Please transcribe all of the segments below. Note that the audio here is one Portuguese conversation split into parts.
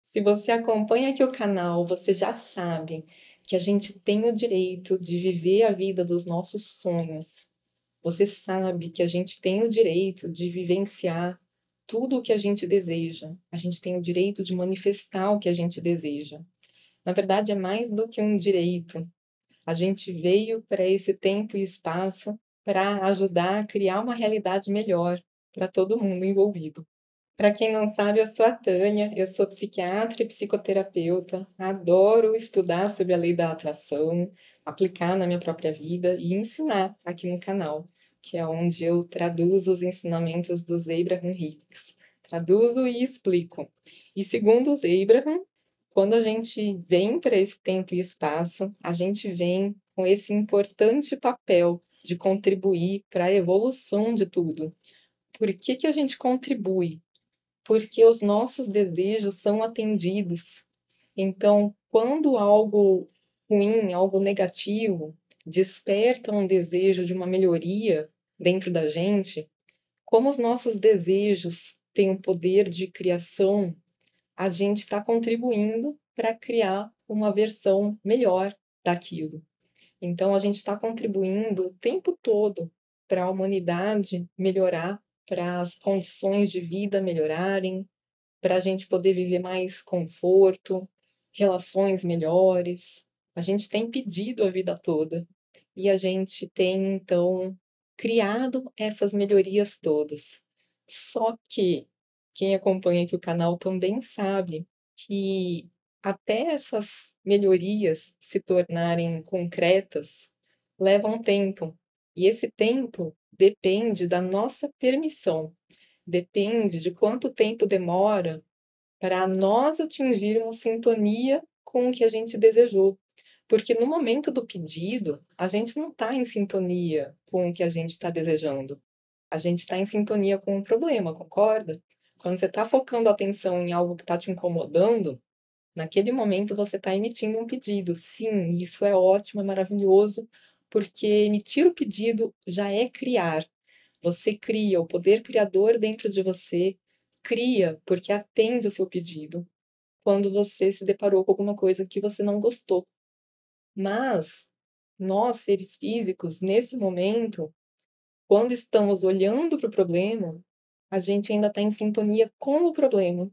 Se você acompanha aqui o canal, você já sabe que a gente tem o direito de viver a vida dos nossos sonhos. Você sabe que a gente tem o direito de vivenciar tudo o que a gente deseja. A gente tem o direito de manifestar o que a gente deseja. Na verdade, é mais do que um direito. A gente veio para esse tempo e espaço para ajudar a criar uma realidade melhor para todo mundo envolvido. Para quem não sabe, eu sou a Tânia, eu sou psiquiatra e psicoterapeuta, adoro estudar sobre a lei da atração, aplicar na minha própria vida e ensinar aqui no canal, que é onde eu traduzo os ensinamentos dos Abraham Hicks. Traduzo e explico. E segundo os Abraham, quando a gente vem para esse tempo e espaço, a gente vem com esse importante papel de contribuir para a evolução de tudo. Por que que a gente contribui? Porque os nossos desejos são atendidos. Então, quando algo ruim, algo negativo, desperta um desejo de uma melhoria dentro da gente, como os nossos desejos têm o poder de criação, a gente está contribuindo para criar uma versão melhor daquilo. Então, a gente está contribuindo o tempo todo para a humanidade melhorar, para as condições de vida melhorarem, para a gente poder viver mais conforto, relações melhores. A gente tem pedido a vida toda e a gente tem, então, criado essas melhorias todas. Só que quem acompanha aqui o canal também sabe que até essas melhorias se tornarem concretas levam tempo. E esse tempo depende da nossa permissão, depende de quanto tempo demora para nós atingirmos sintonia com o que a gente desejou. Porque no momento do pedido, a gente não está em sintonia com o que a gente está desejando. A gente está em sintonia com o problema, concorda? Quando você está focando a atenção em algo que está te incomodando, naquele momento você está emitindo um pedido. Sim, isso é ótimo, é maravilhoso, porque emitir o pedido já é criar. Você cria, o poder criador dentro de você cria porque atende o seu pedido quando você se deparou com alguma coisa que você não gostou. Mas nós, seres físicos, nesse momento, quando estamos olhando para o problema, a gente ainda está em sintonia com o problema.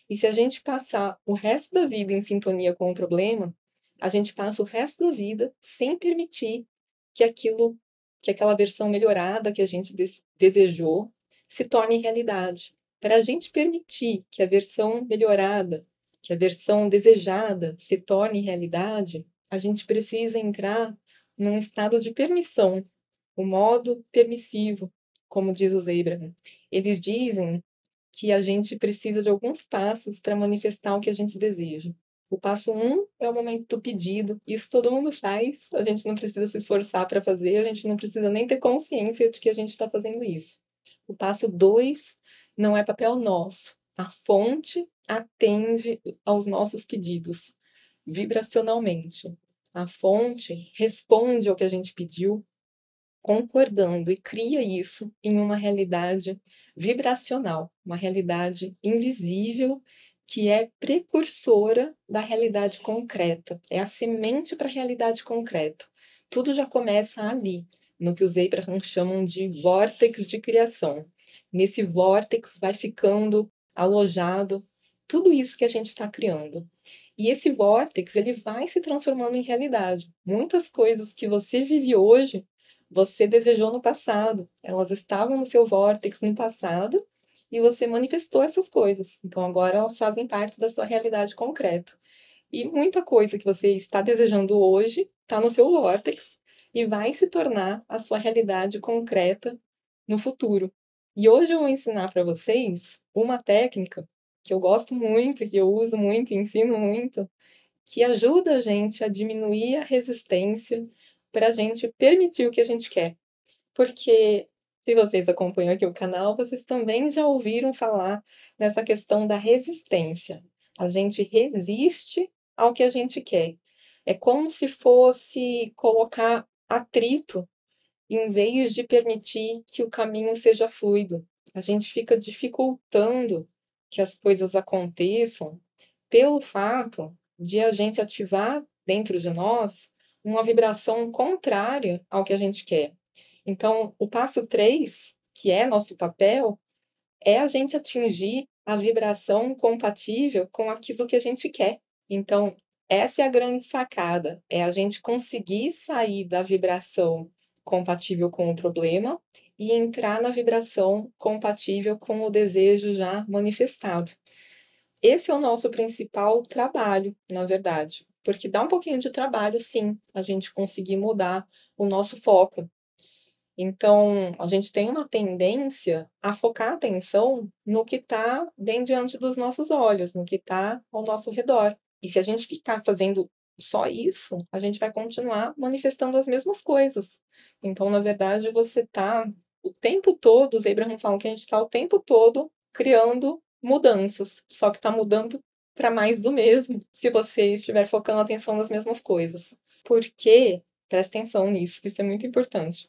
E se a gente passar o resto da vida em sintonia com o problema, a gente passa o resto da vida sem permitir que que aquela versão melhorada que a gente desejou, se torne realidade. Para a gente permitir que a versão melhorada, que a versão desejada se torne realidade, a gente precisa entrar num estado de permissão, o modo permissivo, como diz os Abraham. Eles dizem que a gente precisa de alguns passos para manifestar o que a gente deseja. O passo 1 é o momento do pedido. Isso todo mundo faz. A gente não precisa se esforçar para fazer. A gente não precisa nem ter consciência de que a gente está fazendo isso. O passo 2 não é papel nosso. A fonte atende aos nossos pedidos vibracionalmente. A fonte responde ao que a gente pediu concordando e cria isso em uma realidade vibracional, uma realidade invisível que é precursora da realidade concreta, é a semente para a realidade concreta. Tudo já começa ali, no que os Abraham chamam de vórtex de criação. Nesse vórtex vai ficando alojado tudo isso que a gente está criando. E esse vórtex ele vai se transformando em realidade. Muitas coisas que você vive hoje você desejou no passado, elas estavam no seu vórtex no passado e você manifestou essas coisas. Então agora elas fazem parte da sua realidade concreta. E muita coisa que você está desejando hoje está no seu vórtex e vai se tornar a sua realidade concreta no futuro. E hoje eu vou ensinar para vocês uma técnica que eu gosto muito, que eu uso muito, ensino muito, que ajuda a gente a diminuir a resistência para a gente permitir o que a gente quer. Porque se vocês acompanham aqui o canal, vocês também já ouviram falar nessa questão da resistência. A gente resiste ao que a gente quer. É como se fosse colocar atrito em vez de permitir que o caminho seja fluido. A gente fica dificultando que as coisas aconteçam pelo fato de a gente ativar dentro de nós uma vibração contrária ao que a gente quer. Então, o passo 3, que é nosso papel, é a gente atingir a vibração compatível com aquilo que a gente quer. Então, essa é a grande sacada, é a gente conseguir sair da vibração compatível com o problema e entrar na vibração compatível com o desejo já manifestado. Esse é o nosso principal trabalho, na verdade, porque dá um pouquinho de trabalho, sim, a gente conseguir mudar o nosso foco. Então, a gente tem uma tendência a focar a atenção no que está bem diante dos nossos olhos, no que está ao nosso redor. E se a gente ficar fazendo só isso, a gente vai continuar manifestando as mesmas coisas. Então, na verdade, você está o tempo todo, os Abraham falam que a gente está o tempo todo criando mudanças, só que está mudando para mais do mesmo, se você estiver focando a atenção nas mesmas coisas. Porque, presta atenção nisso, que isso é muito importante.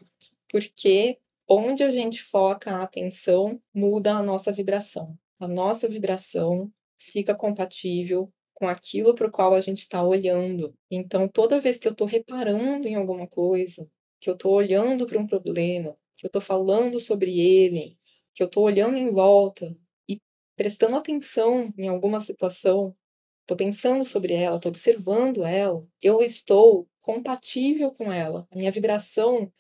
Porque onde a gente foca a atenção muda a nossa vibração. A nossa vibração fica compatível com aquilo para o qual a gente está olhando. Então, toda vez que eu estou reparando em alguma coisa, que eu estou olhando para um problema, que eu estou falando sobre ele, que eu estou olhando em volta e prestando atenção em alguma situação, estou pensando sobre ela, estou observando ela, eu estou compatível com ela. A minha vibração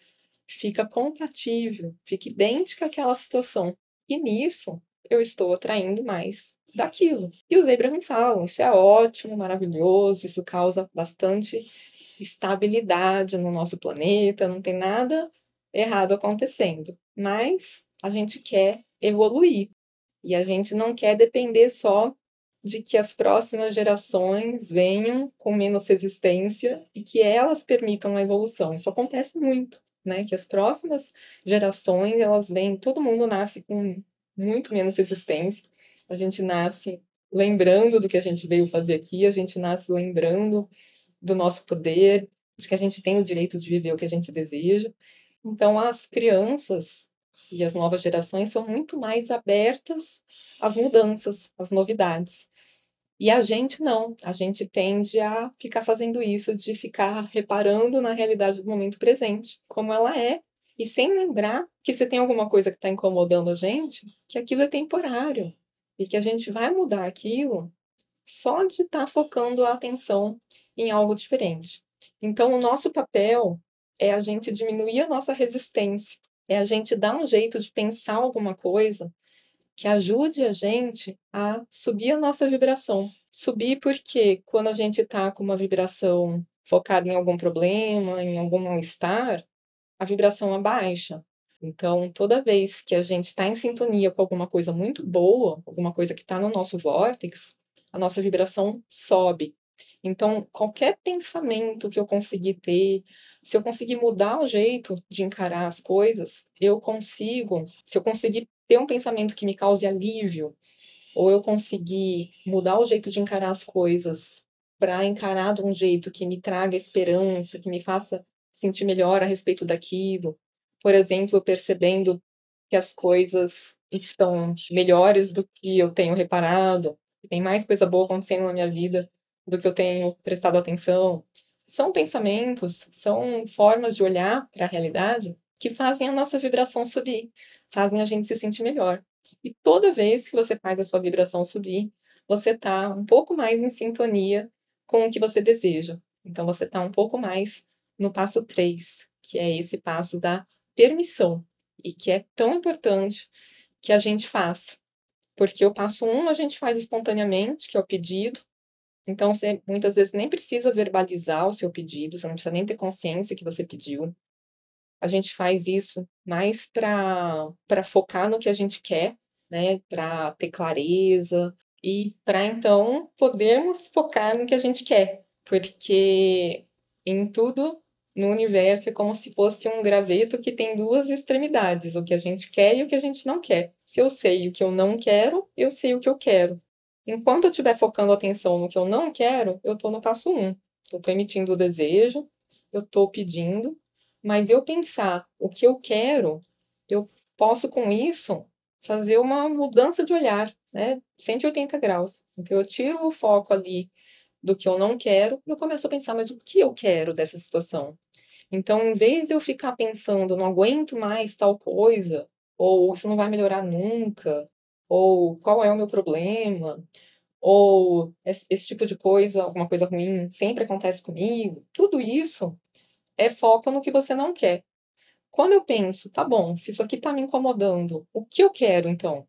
fica compatível, fica idêntica àquela situação. E nisso eu estou atraindo mais daquilo. E os Abraham falam, isso é ótimo, maravilhoso, isso causa bastante estabilidade no nosso planeta, não tem nada errado acontecendo. Mas a gente quer evoluir e a gente não quer depender só de que as próximas gerações venham com menos resistência e que elas permitam a evolução. Isso acontece muito, né? Que as próximas gerações, elas vêm, todo mundo nasce com muito menos resistência. A gente nasce lembrando do que a gente veio fazer aqui, a gente nasce lembrando do nosso poder, de que a gente tem o direito de viver o que a gente deseja. Então, as crianças e as novas gerações são muito mais abertas às mudanças, às novidades. E a gente não, a gente tende a ficar fazendo isso, de ficar reparando na realidade do momento presente, como ela é, e sem lembrar que se tem alguma coisa que está incomodando a gente, que aquilo é temporário e que a gente vai mudar aquilo só de estar focando a atenção em algo diferente. Então, o nosso papel é a gente diminuir a nossa resistência, é a gente dar um jeito de pensar alguma coisa que ajude a gente a subir a nossa vibração. Subir porque quando a gente está com uma vibração focada em algum problema, em algum mal-estar, a vibração abaixa. Então, toda vez que a gente está em sintonia com alguma coisa muito boa, alguma coisa que está no nosso vórtice, a nossa vibração sobe. Então, qualquer pensamento que eu conseguir ter, se eu conseguir mudar o jeito de encarar as coisas, eu consigo. Se eu conseguir ter um pensamento que me cause alívio, ou eu conseguir mudar o jeito de encarar as coisas para encarar de um jeito que me traga esperança, que me faça sentir melhor a respeito daquilo. Por exemplo, percebendo que as coisas estão melhores do que eu tenho reparado, que tem mais coisa boa acontecendo na minha vida do que eu tenho prestado atenção. São pensamentos, são formas de olhar para a realidade que fazem a nossa vibração subir, fazem a gente se sentir melhor. E toda vez que você faz a sua vibração subir, você está um pouco mais em sintonia com o que você deseja. Então, você está um pouco mais no passo 3, que é esse passo da permissão, e que é tão importante que a gente faça. Porque o passo 1 a gente faz espontaneamente, que é o pedido. Então, você muitas vezes nem precisa verbalizar o seu pedido, você não precisa nem ter consciência que você pediu. A gente faz isso mais para focar no que a gente quer, né? Para ter clareza e para então podermos focar no que a gente quer, porque em tudo no universo é como se fosse um graveto que tem duas extremidades, o que a gente quer e o que a gente não quer. Se eu sei o que eu não quero, eu sei o que eu quero. Enquanto eu estiver focando a atenção no que eu não quero, eu estou no passo 1. Eu estou emitindo o desejo, eu estou pedindo, mas eu pensar o que eu quero, eu posso com isso fazer uma mudança de olhar. né? 180 graus. Então, eu tiro o foco ali do que eu não quero e eu começo a pensar, mas o que eu quero dessa situação? Então, em vez de eu ficar pensando, não aguento mais tal coisa, ou isso não vai melhorar nunca, ou qual é o meu problema, ou esse tipo de coisa, alguma coisa ruim sempre acontece comigo, tudo isso é foco no que você não quer. Quando eu penso, tá bom, se isso aqui tá me incomodando, o que eu quero então?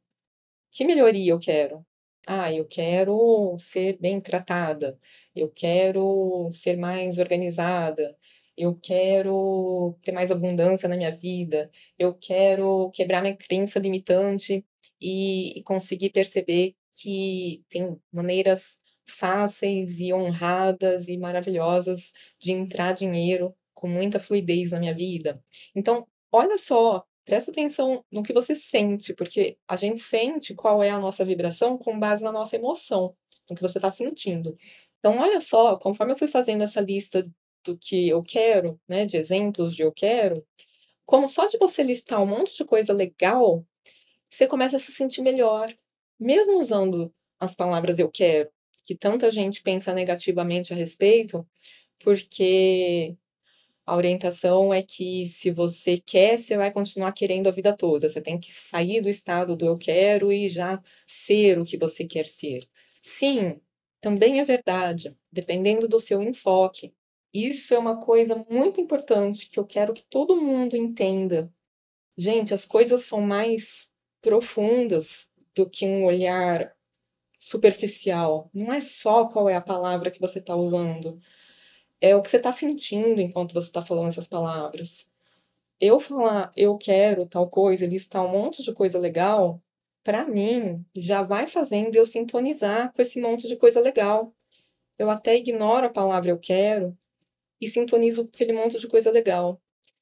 Que melhoria eu quero? Ah, eu quero ser bem tratada, eu quero ser mais organizada, eu quero ter mais abundância na minha vida, eu quero quebrar minha crença limitante e conseguir perceber que tem maneiras fáceis e honradas e maravilhosas de entrar dinheiro com muita fluidez na minha vida. Então, olha só, presta atenção no que você sente, porque a gente sente qual é a nossa vibração com base na nossa emoção, no que você está sentindo. Então, olha só, conforme eu fui fazendo essa lista do que eu quero, né, de exemplos de eu quero, como só de você listar um monte de coisa legal, você começa a se sentir melhor, mesmo usando as palavras eu quero, que tanta gente pensa negativamente a respeito, porque a orientação é que se você quer, você vai continuar querendo a vida toda. Você tem que sair do estado do eu quero e já ser o que você quer ser. Sim, também é verdade, dependendo do seu enfoque. Isso é uma coisa muito importante que eu quero que todo mundo entenda. Gente, as coisas são mais profundas do que um olhar superficial. Não é só qual é a palavra que você está usando, é o que você está sentindo enquanto você está falando essas palavras. Eu falar eu quero tal coisa, listar um monte de coisa legal, para mim já vai fazendo eu sintonizar com esse monte de coisa legal. Eu até ignoro a palavra eu quero e sintonizo com aquele monte de coisa legal.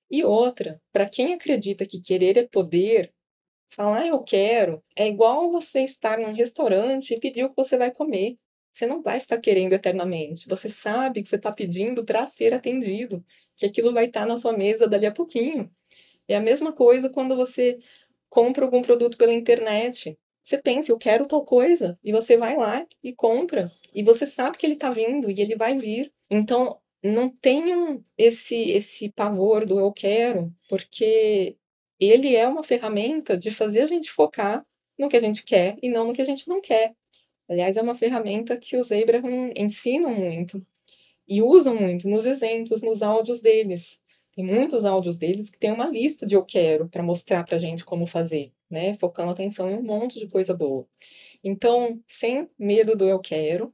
E outra, para quem acredita que querer é poder, falar eu quero é igual você estar num restaurante e pedir o que você vai comer. Você não vai ficar querendo eternamente. Você sabe que você está pedindo para ser atendido, que aquilo vai estar na sua mesa dali a pouquinho. É a mesma coisa quando você compra algum produto pela internet. Você pensa, eu quero tal coisa, e você vai lá e compra. E você sabe que ele está vindo e ele vai vir. Então, não tenham esse pavor do eu quero, porque ele é uma ferramenta de fazer a gente focar no que a gente quer e não no que a gente não quer. Aliás, é uma ferramenta que os Abraham ensinam muito e usam muito nos exemplos, nos áudios deles. Tem muitos áudios deles que tem uma lista de eu quero para mostrar para a gente como fazer, né? Focando atenção em um monte de coisa boa. Então, sem medo do eu quero,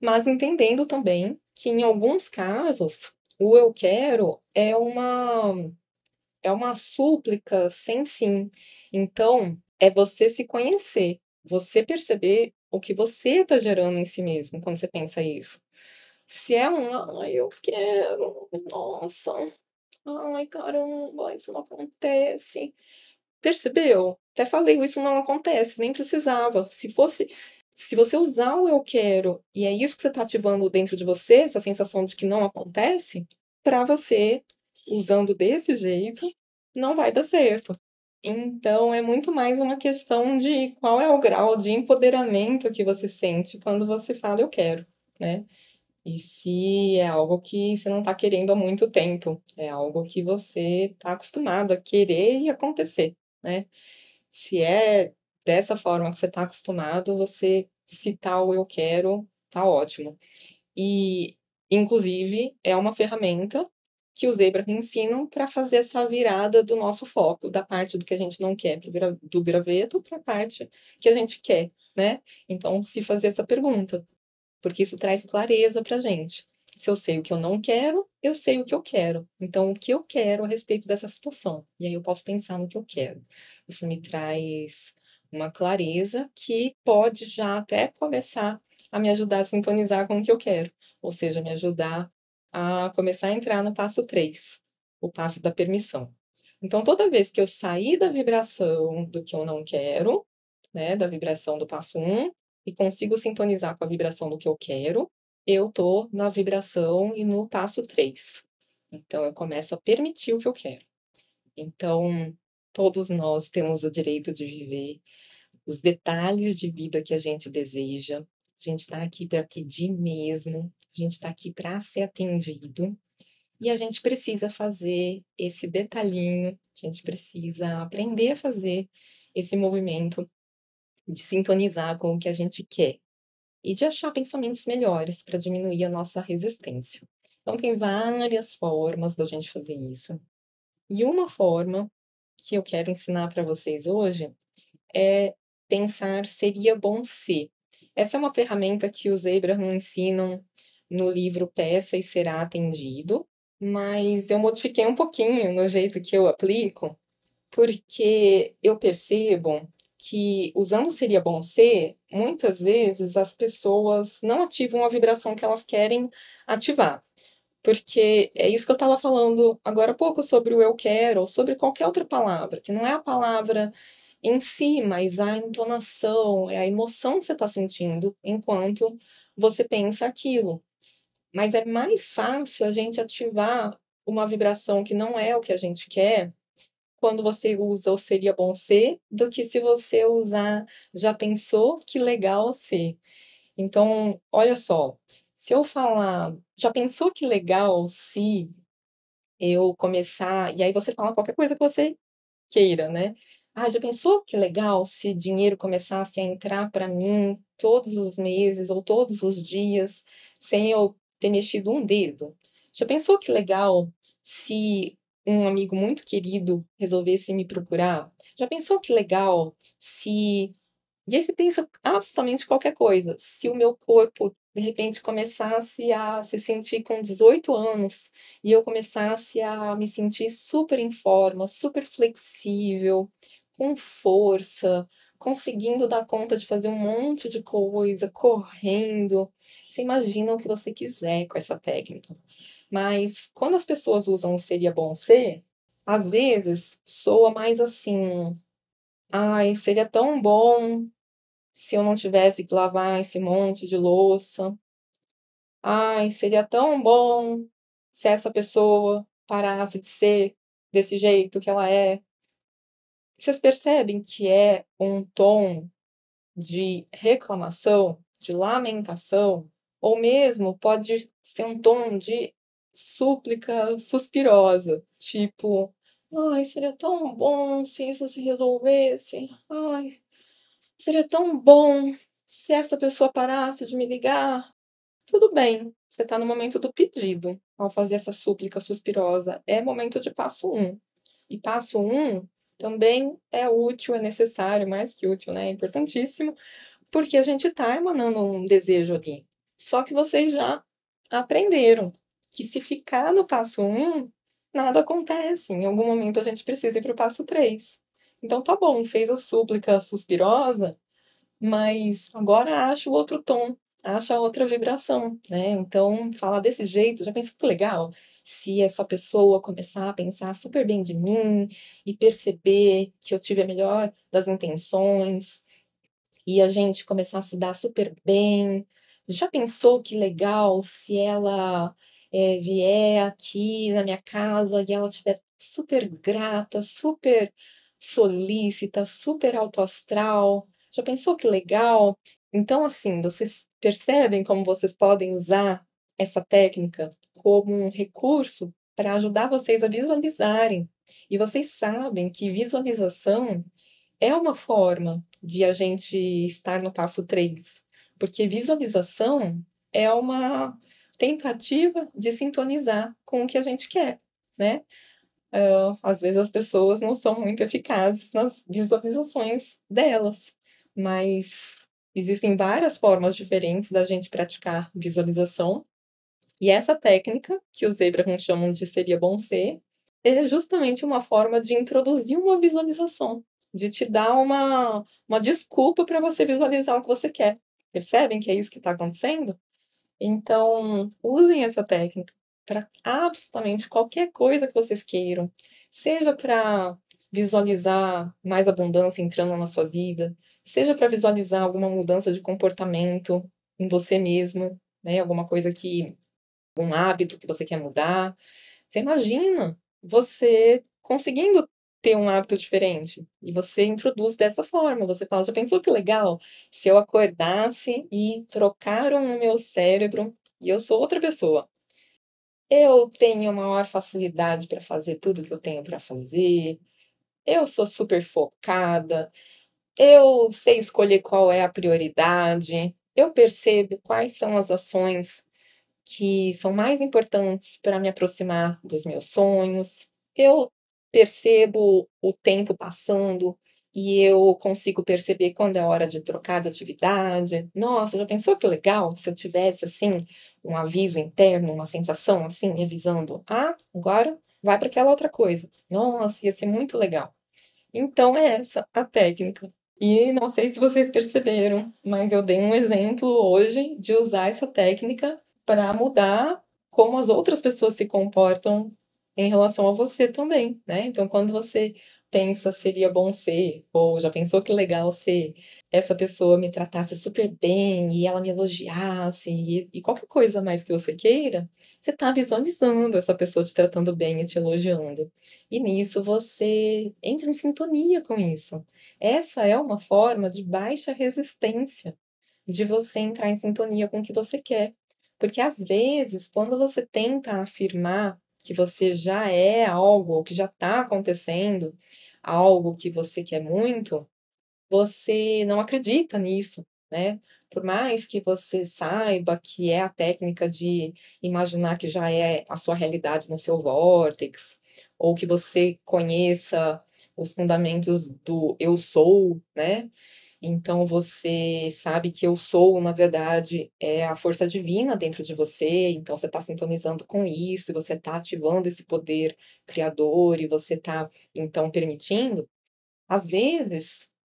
mas entendendo também que em alguns casos o eu quero é uma súplica sem fim. Então, é você se conhecer, você perceber o que você está gerando em si mesmo quando você pensa isso. Se é um, ai, eu quero, nossa, ai, caramba, isso não acontece. Percebeu? Até falei, isso não acontece, nem precisava. Se você usar o eu quero, e é isso que você está ativando dentro de você, essa sensação de que não acontece, para você, usando desse jeito, não vai dar certo. Então, é muito mais uma questão de qual é o grau de empoderamento que você sente quando você fala eu quero, né? E se é algo que você não está querendo há muito tempo, é algo que você está acostumado a querer e acontecer, né? Se é dessa forma que você está acostumado, você citar o eu quero, tá ótimo. E, inclusive, é uma ferramenta que os Zebra ensinam para fazer essa virada do nosso foco, da parte do que a gente não quer, do graveto para a parte que a gente quer, né? Então, se fazer essa pergunta, porque isso traz clareza para a gente. Se eu sei o que eu não quero, eu sei o que eu quero. Então, o que eu quero a respeito dessa situação? E aí eu posso pensar no que eu quero. Isso me traz uma clareza que pode já até começar a me ajudar a sintonizar com o que eu quero. Ou seja, me ajudar a começar a entrar no passo 3, o passo da permissão. Então, toda vez que eu sair da vibração do que eu não quero, né, da vibração do passo 1, e consigo sintonizar com a vibração do que eu quero, eu tô na vibração e no passo 3. Então, eu começo a permitir o que eu quero. Então, todos nós temos o direito de viver os detalhes de vida que a gente deseja. A gente está aqui para pedir mesmo, a gente está aqui para ser atendido. E a gente precisa fazer esse detalhinho, a gente precisa aprender a fazer esse movimento de sintonizar com o que a gente quer e de achar pensamentos melhores para diminuir a nossa resistência. Então, tem várias formas da gente fazer isso. E uma forma que eu quero ensinar para vocês hoje é pensar seria bom se. Essa é uma ferramenta que os Abraham ensinam no livro Peça e Será Atendido, mas eu modifiquei um pouquinho no jeito que eu aplico, porque eu percebo que usando seria bom ser, muitas vezes as pessoas não ativam a vibração que elas querem ativar. Porque é isso que eu estava falando agora há pouco sobre o eu quero, ou sobre qualquer outra palavra, que não é a palavra em si, mas a entonação, é a emoção que você está sentindo enquanto você pensa aquilo. Mas é mais fácil a gente ativar uma vibração que não é o que a gente quer quando você usa o seria bom ser do que se você usar já pensou que legal ser. Então, olha só, se eu falar já pensou que legal se eu começar, e aí você fala qualquer coisa que você queira, né? Ah, já pensou que legal se dinheiro começasse a entrar para mim todos os meses ou todos os dias sem eu ter mexido um dedo? Já pensou que legal se um amigo muito querido resolvesse me procurar? Já pensou que legal se e aí você pensa absolutamente qualquer coisa. Se o meu corpo, de repente, começasse a se sentir com 18 anos e eu começasse a me sentir super em forma, super flexível, com força, conseguindo dar conta de fazer um monte de coisa, correndo. Você imagina o que você quiser com essa técnica. Mas quando as pessoas usam o seria bom ser, às vezes soa mais assim. Ai, seria tão bom se eu não tivesse que lavar esse monte de louça. Ai, seria tão bom se essa pessoa parasse de ser desse jeito que ela é. Vocês percebem que é um tom de reclamação, de lamentação, ou mesmo pode ser um tom de súplica suspirosa, tipo, ai, seria tão bom se isso se resolvesse. Ai, seria tão bom se essa pessoa parasse de me ligar. Tudo bem, você está no momento do pedido. Ao fazer essa súplica suspirosa, é momento de passo um. E passo um também é útil, é necessário, mais que útil, né? É importantíssimo, porque a gente está emanando um desejo ali. Só que vocês já aprenderam que se ficar no passo um, nada acontece. Em algum momento a gente precisa ir para o passo 3. Então tá bom, fez a súplica suspirosa, mas agora acha o outro tom, acha a outra vibração, né? Então, falar desse jeito, já pensou que legal? Se essa pessoa começar a pensar super bem de mim e perceber que eu tive a melhor das intenções e a gente começar a se dar super bem. Já pensou que legal se ela vier aqui na minha casa e ela estiver super grata, super solícita, super alto astral? Já pensou que legal? Então, assim, vocês percebem como vocês podem usar essa técnica como um recurso para ajudar vocês a visualizarem. E vocês sabem que visualização é uma forma de a gente estar no passo 3, porque visualização é uma tentativa de sintonizar com o que a gente quer, né? Às vezes as pessoas não são muito eficazes nas visualizações delas, mas existem várias formas diferentes da gente praticar visualização, e essa técnica, que os Abraham chamam de seria bom ser, é justamente uma forma de introduzir uma visualização, de te dar uma desculpa para você visualizar o que você quer. Percebem que é isso que está acontecendo? Então, usem essa técnica para absolutamente qualquer coisa que vocês queiram, seja para visualizar mais abundância entrando na sua vida, seja para visualizar alguma mudança de comportamento em você mesmo, né? Alguma coisa que um hábito que você quer mudar. Você imagina você conseguindo ter um hábito diferente. E você introduz dessa forma. Você fala, já pensou que legal se eu acordasse e trocaram no meu cérebro e eu sou outra pessoa? Eu tenho maior facilidade para fazer tudo que eu tenho para fazer. Eu sou super focada. Eu sei escolher qual é a prioridade. Eu percebo quais são as ações que são mais importantes para me aproximar dos meus sonhos. Eu percebo o tempo passando e eu consigo perceber quando é hora de trocar de atividade. Nossa, já pensou que legal se eu tivesse assim um aviso interno, uma sensação assim, me avisando: "Ah, agora vai para aquela outra coisa". Nossa, ia ser muito legal. Então é essa a técnica. E não sei se vocês perceberam, mas eu dei um exemplo hoje de usar essa técnica para mudar como as outras pessoas se comportam em relação a você também, né? Então, quando você pensa seria bom ser, ou já pensou que legal ser, essa pessoa me tratasse super bem e ela me elogiasse e qualquer coisa mais que você queira, você está visualizando essa pessoa te tratando bem e te elogiando. E nisso você entra em sintonia com isso. Essa é uma forma de baixa resistência de você entrar em sintonia com o que você quer. Porque às vezes, quando você tenta afirmar que você já é algo, ou que já está acontecendo, algo que você quer muito, você não acredita nisso, né? Por mais que você saiba que é a técnica de imaginar que já é a sua realidade no seu vórtex, ou que você conheça os fundamentos do eu sou, né? Então você sabe que eu sou, na verdade, é a força divina dentro de você, então você está sintonizando com isso, e você está ativando esse poder criador, e você está, então, permitindo. Às vezes,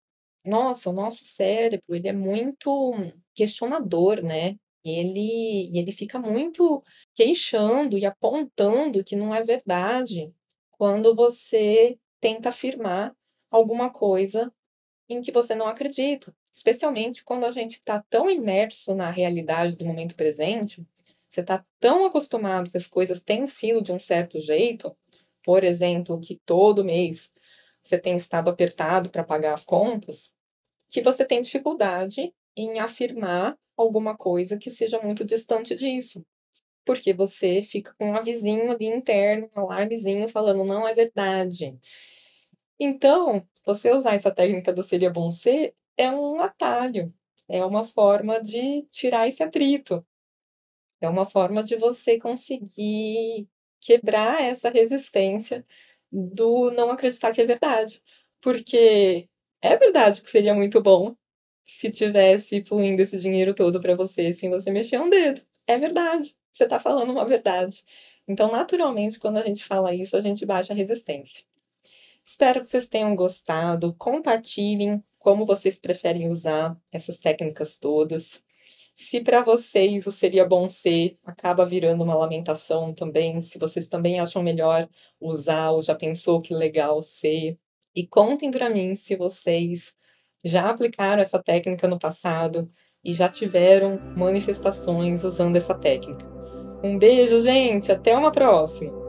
nossa, o nosso cérebro, ele é muito questionador, né? E ele fica muito queixando e apontando que não é verdade quando você tenta afirmar alguma coisa em que você não acredita. Especialmente quando a gente está tão imerso na realidade do momento presente, você está tão acostumado que as coisas têm sido de um certo jeito, por exemplo, que todo mês você tem estado apertado para pagar as contas, que você tem dificuldade em afirmar alguma coisa que seja muito distante disso. Porque você fica com um avizinho ali interno, um alarmezinho falando, não é verdade. Então, você usar essa técnica do seria bom ser é um atalho, é uma forma de tirar esse atrito, é uma forma de você conseguir quebrar essa resistência do não acreditar que é verdade. Porque é verdade que seria muito bom se tivesse fluindo esse dinheiro todo para você sem você mexer um dedo. É verdade. Você está falando uma verdade. Então, naturalmente, quando a gente fala isso, a gente baixa a resistência. Espero que vocês tenham gostado. Compartilhem como vocês preferem usar essas técnicas todas. Se para vocês o seria bom ser acaba virando uma lamentação também, se vocês também acham melhor usar ou já pensou que legal ser. E contem para mim se vocês já aplicaram essa técnica no passado e já tiveram manifestações usando essa técnica. Um beijo, gente, até uma próxima!